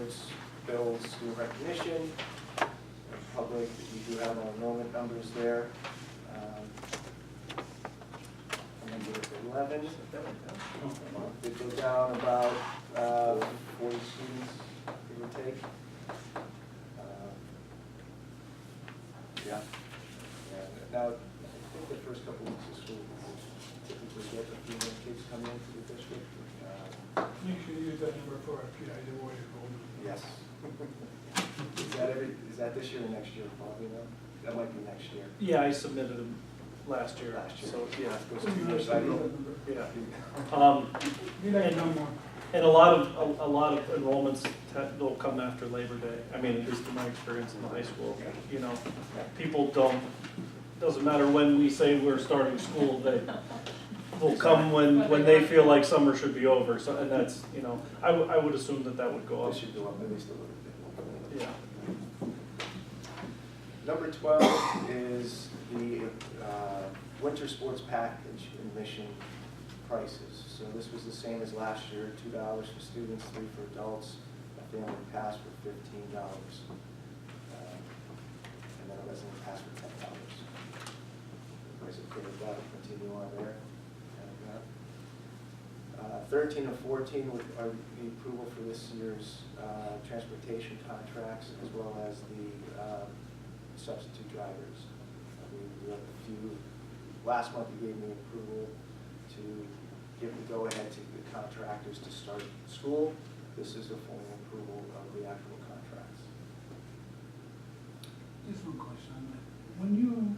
sports, builds, student recognition. Public, we do have our enrollment numbers there. Number 11. It goes down about 40 students, give or take. Yeah. Now, I think the first couple weeks of school, we typically get a few more kids coming into the district. Make sure you use that number for our PI award enrollment. Yes. Is that this year or next year, probably, no? That might be next year. Yeah, I submitted them last year. Last year. So, yeah. Those 2 years, I don't. Yeah. Be like no more. And a lot of enrollments will come after Labor Day. I mean, at least in my experience in the high school, you know, people doesn't matter when we say we're starting school, they will come when they feel like summer should be over. So, and that's, you know, I would assume that would go up. This should go up at least a little bit. Yeah. Number 12 is the winter sports package admission prices. So this was the same as last year, $2 for students, $3 for adults, a family pass for $15, and then a resident pass for $10. Everybody's okay with that, we'll continue on there. 13 and 14 are the approval for this year's transportation contracts, as well as the substitute drivers. We have a few. Last month you gave me approval to give the go-ahead to the contractors to start school. This is a formal approval of the actual contracts. Just one question on that. When you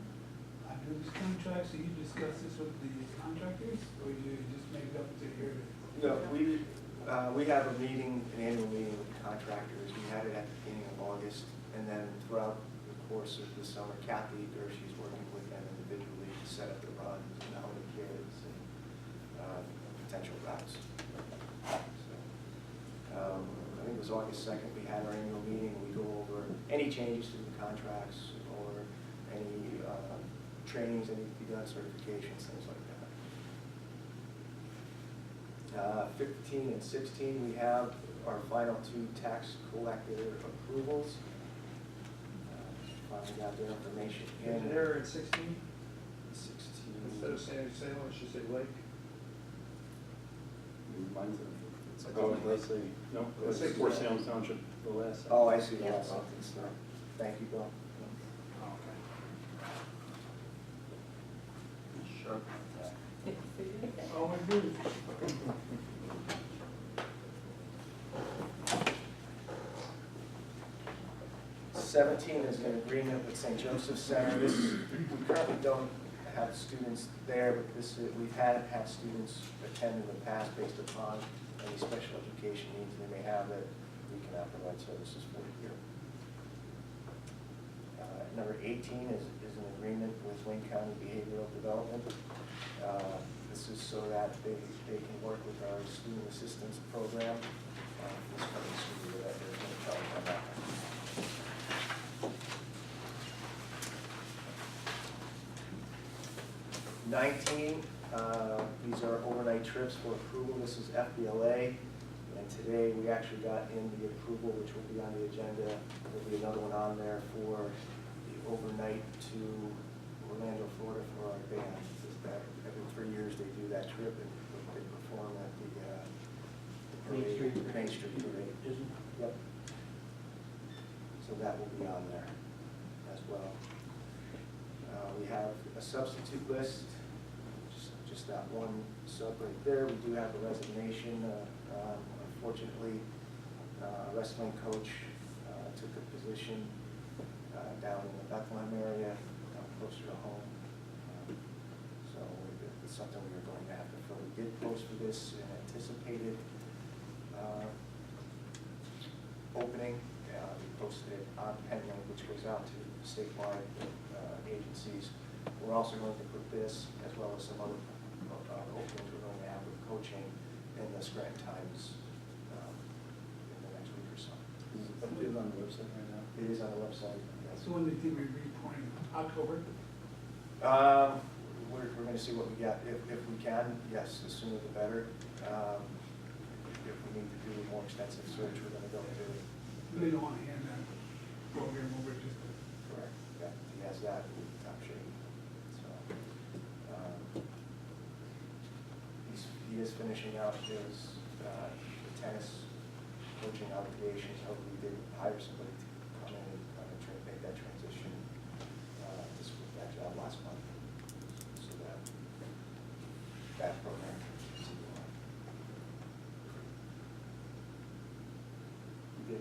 do these contracts, do you discuss this with the contractors, or you just make it up to here? No, we have a meeting, an annual meeting with the contractors. We had it at the beginning of August, and then throughout the course of the summer, Kathy Gershie's working with them individually to set up the runs and how many kids and potential routes. So, I think it was August 2nd, we had our annual meeting. We go over any changes to the contracts or any trainings that need to be done, certifications, things like that. 15 and 16, we have our final 2 tax collector approvals. Finally got their information in. Is it error in 16? 16. Instead of saying Salem, it should say Lake. Mine's It's a, like- oh, let's see. No, Let's it's say Fort Salem Township, the last. Oh, I see. Yeah. That's something. So, thank you, Bill. Sharp. Oh, I do. 17 is an agreement with St. Joseph Center. We currently don't have students there, but we've had students attend in the past based upon any special education needs they may have that we cannot provide services for here. Number 18 is an agreement with Wayne County Behavioral Development. This is so that they can work with our student assistance program. This coming school year, there's no telling on that. These are overnight trips for approval. This is FBLA, and today we actually got in the approval, which will be on the agenda. There'll be another one on there for the overnight to Orlando, Florida for our band. Every 3 years they do that trip, and they perform at the Main Street Parade. Yep. So that will be on there as well. We have a substitute list, just that one sub right there. We do have a resignation. Unfortunately, a wrestling coach took a position down in the Bethlehem area, closer to home. So it's something we are going to have to fill. We did post for this and anticipated opening. We posted it on Penlink, which goes out to statewide agencies. We're also going to put this, as well as some other openings we're going to have with coaching in the Scranton Times in the next week or so. Is it updated on the website right now? It is on the website. Yes. So when they think we're reporting, October? We're going to see what we get. If we can, yes, the sooner the better. If we need to do a more extensive search, we're going to go into really don't wanna hand that program over just to. Correct, yeah, he has that in top shape, so. He is finishing out his tennis coaching obligations, hopefully we did hire somebody to come in and make that transition, this was that job last month, so that program can continue on. We did,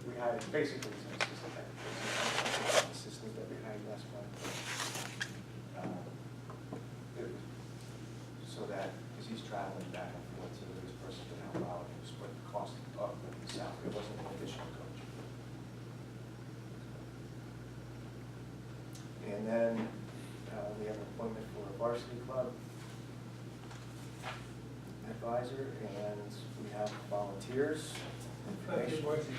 we hired, basically, it's an assistant that we hired last month. It was so that, because he's traveling back and forth, so that this person can help out and split the cost up with the salary. It wasn't an additional coach. And then we have an appointment for a varsity club advisor, and we have volunteers. Information.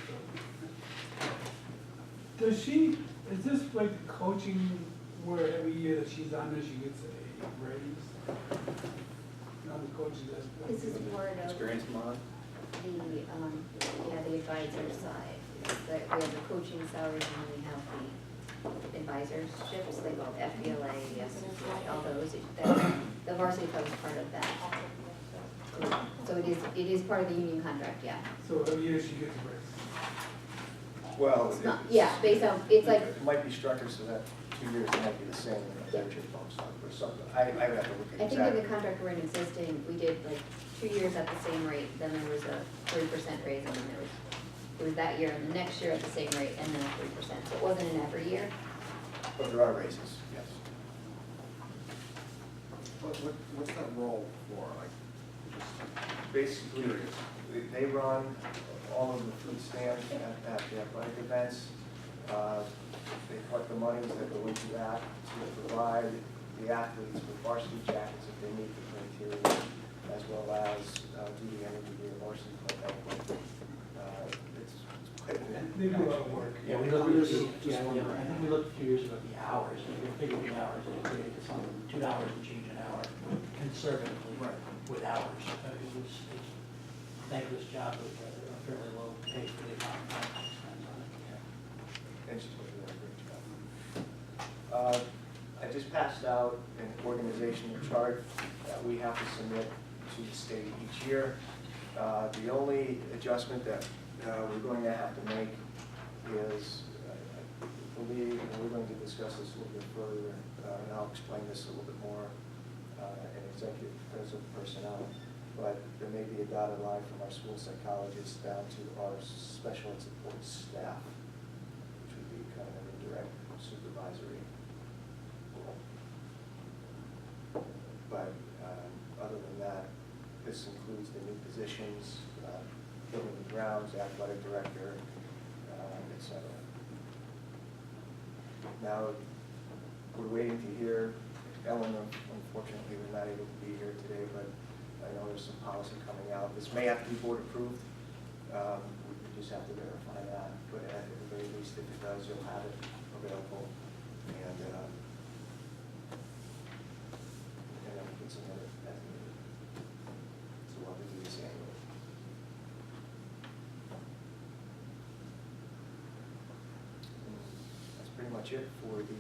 Does she, is this like the coaching where every year that she's on there, she gets a raise? You know, the coaches that. This is part of Experience mod? the advisor side. It's that we have the coaching salaries and then we have the advisorships, they call it FBLA, all those. The varsity club is part of that. So it is part of the union contract, yeah. So every year she gets a raise? Well, It's not, yeah, based on, it's like, it might be structured so that 2 years might be the same, and the third year bumps up or something. I would have to look at I think in exactly. the contract we're in existing, we did like 2 years at the same rate, then there was a 30% raise, and then it was that year, and the next year at the same rate, and then a 3%. So it wasn't in every year. But there are raises, yes. What's that role for, like, just Basically, curious? they run all of the food stands at the athletic events. They collect the monies that go into that to provide the athletes with varsity jackets if they meet the criteria, as well as do the end of the year varsity club help. It's quite They do a lot of work. Yeah, we looked, I think we looked a few years ago at the hours, and we figured the hours, and it created something, $2 and change an hour, conservatively, Right. with hours. It was a thankless job with a fairly low pay for the amount of time she spends on it. And she's doing a great job. I just passed out an organizational chart that we have to submit to the state each year. The only adjustment that we're going to have to make is, I believe, and we're going to discuss this a little bit further, and I'll explain this a little bit more in executive because of personnel, but there may be a dotted line from our school psychologists down to our special and support staff, which would be kind of an indirect supervisory role. But other than that, this includes the new positions, building and grounds, athletic director, et cetera. Now, we're waiting to hear, Ellen, unfortunately, we're not able to be here today, but I know there's some policy coming out. This may have to be board approved. We just have to verify that, but at the very least, if it does, you'll have it available. And then we can submit it as needed. So we'll have to do this annually. That's pretty much it for the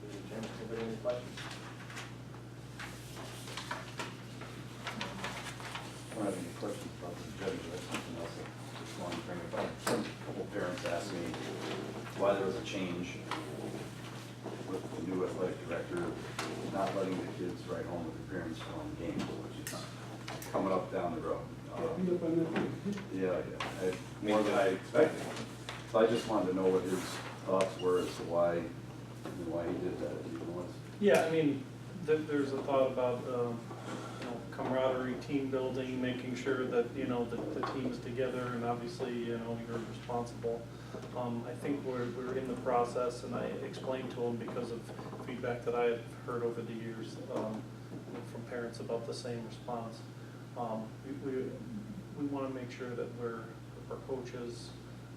agenda. Anybody have any questions? I don't have any questions about the agenda, that's something else I just wanted to bring up. Some couple parents asked me why there was a change with the new athletic director not letting the kids ride home with their parents from games, which is coming up down the road. Beat up on that. Yeah, more than I expected. So I just wanted to know what his thoughts were as to why he did that. You know, what's- Yeah, I mean, there's a thought about, camaraderie, team building, making sure that, the team is together, and obviously, you're responsible. I think we're in the process, and I explained to him because of feedback that I had heard over the years, from parents about the same response. We want to make sure that our coaches,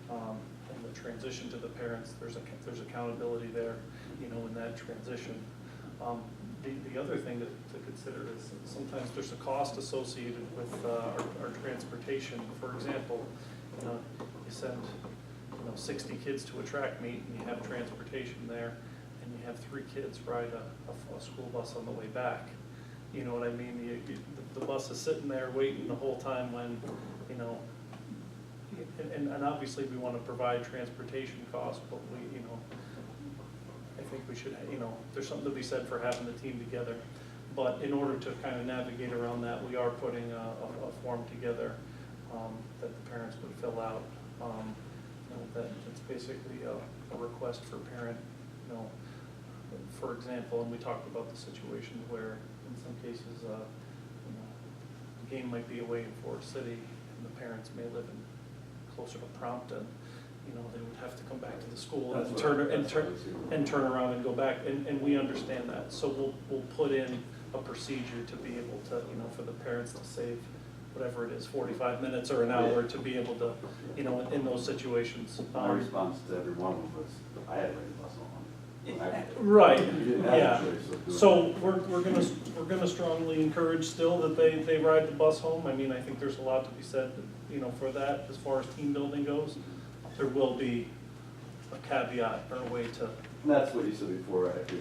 and the transition to the parents, there's accountability there, in that transition. the other thing to consider is sometimes there's a cost associated with our transportation. For example, you know, you send, 60 kids to a track meet and you have transportation there, and you have 3 kids ride a school bus on the way back. You know what I mean? The bus is sitting there waiting the whole time when, and obviously we want to provide transportation costs, but I think we should, there's something to be said for having the team together. But in order to kind of navigate around that, we are putting a form together that the parents would fill out. That it's basically a request for parent, for example, and we talked about the situations where in some cases, the game might be away in Forest City and the parents may live in closer to Prompton. They would have to come back to the school and turn around and go back, and we understand that. So we'll put in a procedure to be able to, for the parents to save whatever it is, 45 minutes or an hour to be able to, in those situations. My response to every one of them was, I had to ride the bus home. Right, You didn't have yeah. a choice of doing So we're gonna strongly encourage still that they ride the bus home. I mean, I think there's a lot to be said, for that as far as team building goes. There will be a caveat or a way to. And that's what you said before, if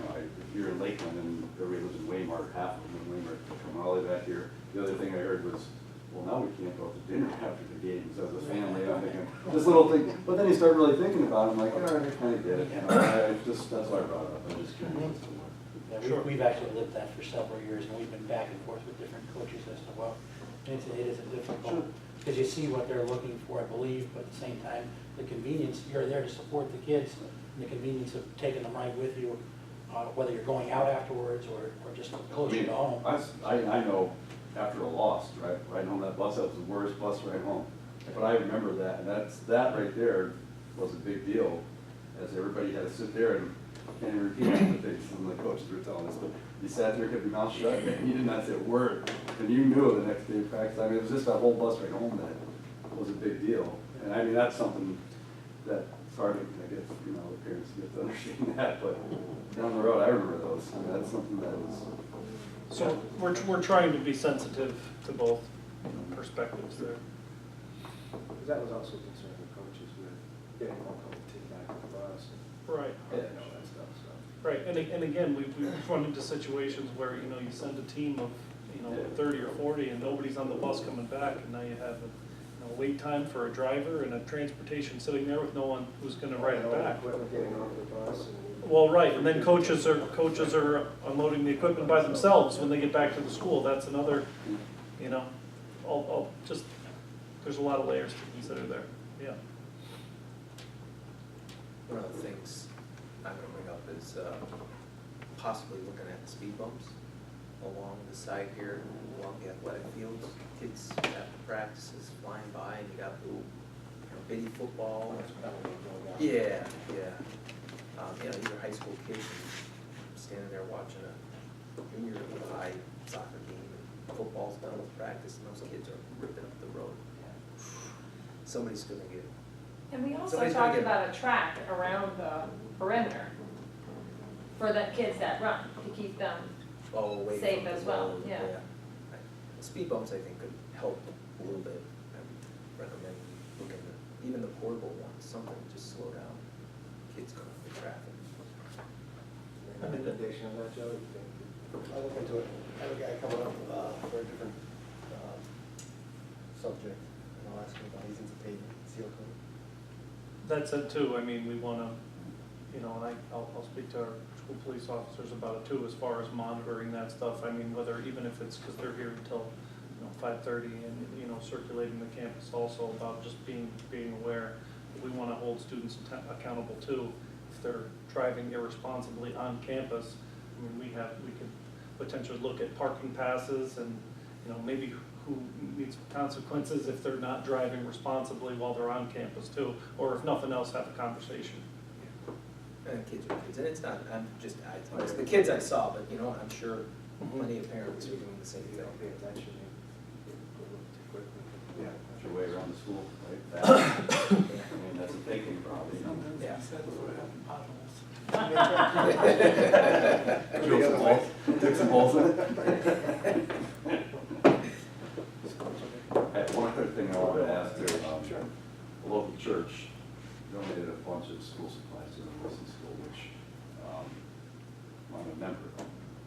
you're in Lakeland and everybody lives in Waymart, half of them in Waymart, coming all the way back here. The other thing I heard was, well, now we can't go to dinner after the games as a family. I'm thinking, this little thing, but then you start really thinking about it, I'm like, all right, I kind of get it. That's why I brought it up, I'm just curious as to what. Yeah, we've actually lived that for several years, and we've been back and forth with different coaches as to what, it is a difficult, because you see what they're looking for, I believe, but at the same time, the convenience, you're there to support the kids, and the convenience of taking them right with you, whether you're going out afterwards or just closer to home. I know after a loss, right, riding home that bus, that was the worst bus ride home. But I remember that, and that right there was a big deal, as everybody had to sit there and repeat the things some of the coaches were telling us. But you sat there, kept your mouth shut, and you did not say a word, and you knew the next day of practice. I mean, it was just that whole bus ride home that was a big deal. And I mean, that's something that it's hard to, I guess, the parents get to understand that, but down the road, I remember those. I mean, that's something that was. So we're trying to be sensitive to both perspectives there. Because that was also a concern with coaches with getting one couple team back on the bus Right. and all that stuff, so. Right, and again, we've run into situations where, you send a team of, 30 or 40 and nobody's on the bus coming back, and now you have a wait time for a driver and a transportation sitting there with no one who's gonna ride it back. Equipment getting off the bus and. Well, right, and then coaches are unloading the equipment by themselves when they get back to the school. That's another, there's a lot of layers to consider there, yeah. One of the things I'm gonna bring up is possibly looking at the speed bumps along the side here, along the athletic fields. Kids after practices flying by, and you got little bitty football. Yeah. These are high school kids standing there watching a junior high soccer game, and football's done with practice, and those kids are ripping up the road. Somebody's gonna get. And we also Somebody's gonna talked get- about a track around the perimeter for the kids that run, to keep them, Away safe from the as well, road, yeah. The speed bumps, I think, could help a little bit. I would recommend looking at, even the portable ones, something to just slow down kids going through traffic. Recommendation on that, Joe, you think? I'll look into it. I have a guy coming up for a different subject, and I'll ask him about easing the pavement, seal coat. That said too, I mean, we wanna, and I'll speak to our school police officers about it too, as far as monitoring that stuff. I mean, whether, even if it's because they're here until, 5:30 and, circulating the campus also, about just being aware. We wanna hold students accountable too. If they're driving irresponsibly on campus, I mean, we could potentially look at parking passes and, maybe who needs consequences if they're not driving responsibly while they're on campus too, or if nothing else, have a conversation. And kids are kids, and it's not, it's the kids I saw, but I'm sure plenty of parents are doing the same You thing. don't pay attention, you go a little too quickly. Yeah, that's your way around the school, right? I mean, that's a thinking problem, Yeah. That's what happened, potholes. Drill some holes. decibels. One other thing I wanted to ask there, a local church donated a bunch of school supplies to the Wilson School, which, I'm a member of.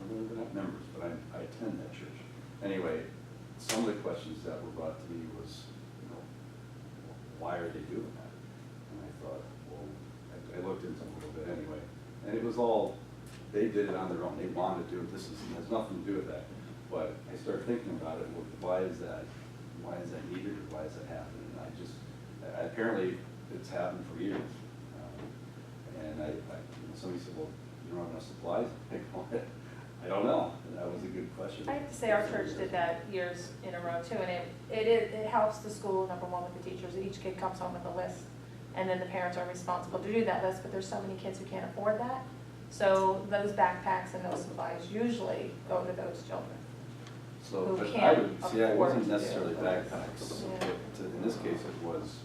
We're not members, but I attend that church. Anyway, some of the questions that were brought to me was, why are they doing that? And I thought, well, I looked into it a little bit anyway, and it was all, they did it on their own, they wanted to do it, this has nothing to do with that. But I started thinking about it, well, why is that needed, or why is that happening? And apparently, it's happened for years. And somebody said, well, you don't have enough supplies? I don't know, and that was a good question. I have to say, our church did that years in a row too, and it helps the school, number one, with the teachers. Each kid comes home with a list, and then the parents are responsible to do that list, but there's so many kids who can't afford that. So those backpacks and those supplies usually go to those children. So, who but I can't would, see, it afford wasn't to do necessarily it. backpacks, Yeah. but in this case, it was,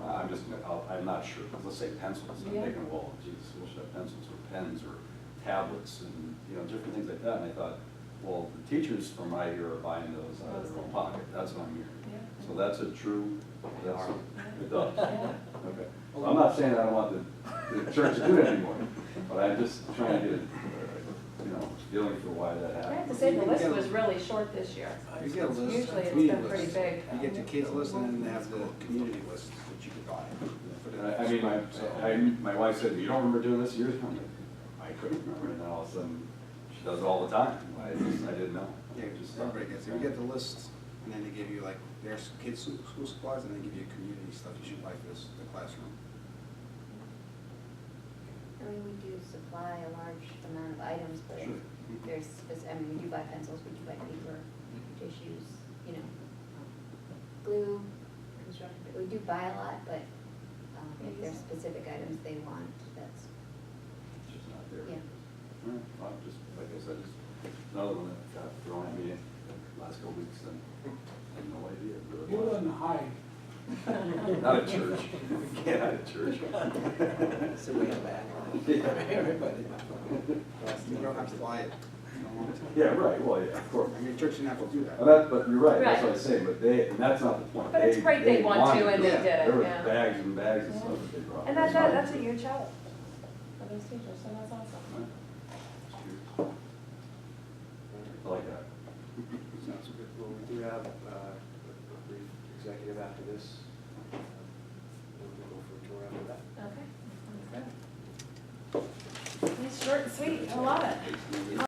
I'm not sure, let's say pencils, I'm Yeah. thinking, well, Jesus, we should have pencils, or pens, or tablets, and, different things like that, and I thought, well, the teachers from my year are buying those out of their own pocket, that's what I'm hearing. Yeah. So that's a true, that's, it does, Yeah. okay. So I'm not saying I don't want the church to do it anymore, but I'm just trying to get, feeling for why that I happened. have to say, the list was really short this year. You get a list, Usually it's community been pretty list. big. You get the kids list and then they have the community list that you could buy. Put it in I mean, so- my wife said, you don't remember doing this years ago? I couldn't remember, and then all of a sudden, she does it all the time. I didn't know. Yeah, just everybody gets, you get the list, and then they give you like, there's kids' school supplies, and they give you community stuff you should buy for the classroom. I mean, we do supply a large amount of items, but Sure. there's, we do buy pencils, we do buy paper, tissues, glue, construction, we do buy a lot, but, if there's specific items they want, that's, It's just not there. Yeah. All right, well, just, like I said, just another one that got thrown at me last couple weeks, and I had no idea. Really You what. wouldn't hide. Not at church. Can't hide at church. So we have that. Everybody. You don't have to buy it. You don't want to. Yeah, right, well, yeah, of course. I mean, church didn't have to do that. But you're right, that's what I'm saying, but and that's not the point. But it's great they want wanted to and they it. did it, There were yeah. bags and bags of stuff that they brought. And that's a huge help for those teachers, so that's awesome. Right. I like that. Sounds good. Well, we do have a brief executive after this. We'll go for a tour after that. Okay. Nice, short and sweet, I love it.